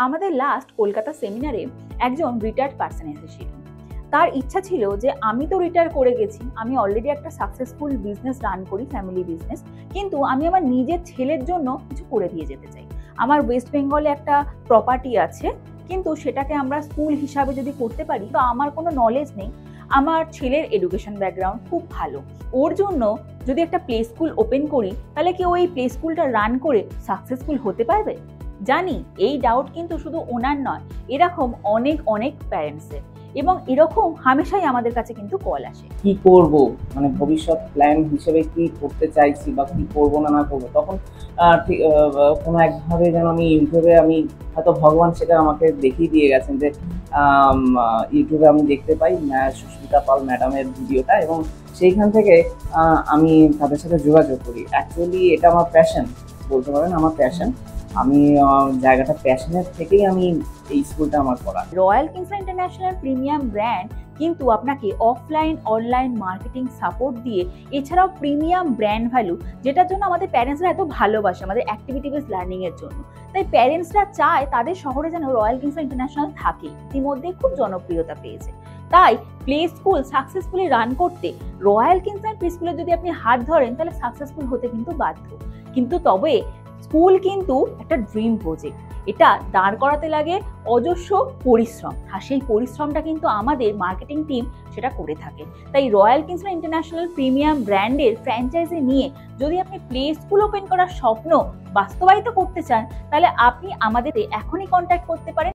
আমাদের লাস্ট কলকাতা সেমিনারে একজন রিটায়ার্ড পার্সন এসেছিলেন। তার ইচ্ছা ছিল যে আমি তো রিটায়ার করে গেছি, আমি অলরেডি একটা সাকসেসফুল বিজনেস রান করি, ফ্যামিলি বিজনেস, কিন্তু আমি আমার নিজের ছেলের জন্য কিছু করে দিয়ে যেতে চাই। আমার ওয়েস্ট বেঙ্গলে একটা প্রপার্টি আছে, কিন্তু সেটাকে আমরা স্কুল হিসাবে যদি করতে পারি, তো আমার কোনো নলেজ নেই। আমার ছেলের এডুকেশন ব্যাকগ্রাউন্ড খুব ভালো, ওর জন্য যদি একটা প্লে স্কুল ওপেন করি, তাহলে কি ওই প্লে স্কুলটা রান করে সাকসেসফুল হতে পারবে? জানি এই ডাউট কিন্তু শুধু ওনার নয়, এরকম অনেক অনেক প্যারেন্টসের, এবং এরকম হামেশাই আমাদের কাছে কিন্তু কল আসে। কি করব, মানে ভবিষ্যৎ প্ল্যান হিসেবে কি করতে চাইছি বা কি করব না করব, তখন কোনো একভাবে যেন আমি ইউটিউবে, আমি হয়তো ভগবান সেটা আমাকে দেখিয়ে দিয়ে গেছেন যে ইউটিউবে আমি দেখতে পাই সুস্মিতা পাল ম্যাডামের ভিডিওটা, এবং সেইখান থেকে আমি তাদের সাথে যোগাযোগ করি। অ্যাকচুয়ালি এটা আমার প্যাশন বলতে পারেন, আমার প্যাশন। আমি জায়গাটা প্যাশনের থেকেই আমি এই স্কুলটা আমার করা। Royal Kingsland international premium brand কিন্তু আপনাকে অফলাইন অনলাইন মার্কেটিং সাপোর্ট দিয়ে, এছাড়াও প্রিমিয়াম ব্র্যান্ড ভ্যালু, যেটার জন্য আমাদের প্যারেন্টসরা এত ভালোবাসে আমাদের অ্যাক্টিভিটি বেস লার্নিং এর জন্য। তাই প্যারেন্টসরা চায় তাদের শহরে যেন রয়্যাল কিংসল্যান্ড ইন্টারন্যাশনাল থাকে, ইতিমধ্যে খুব জনপ্রিয়তা পেয়েছে। তাই প্লে স্কুল সাকসেসফুলি রান করতে রয়্যাল কিংসল্যান্ড প্লে স্কুলে যদি আপনি হাত ধরেন, তাহলে সাকসেসফুল হতে কিন্তু বাধ্য। কিন্তু তবে স্কুল কিন্তু একটা ড্রিম প্রজেক্ট, এটা দাঁড় করাতে লাগে অজস্র পরিশ্রম, আর সেই পরিশ্রমটা কিন্তু আমাদের মার্কেটিং টিম সেটা করে থাকে। তাই রয়্যাল কিংসল্যান্ড ইন্টারন্যাশনাল প্রিমিয়াম ব্র্যান্ডের ফ্র্যাঞ্চাইজি নিয়ে যদি আপনি প্লে স্কুল ওপেন করার স্বপ্ন বাস্তবায়িত করতে চান, তাহলে আপনি আমাদের এখনই কন্ট্যাক্ট করতে পারেন।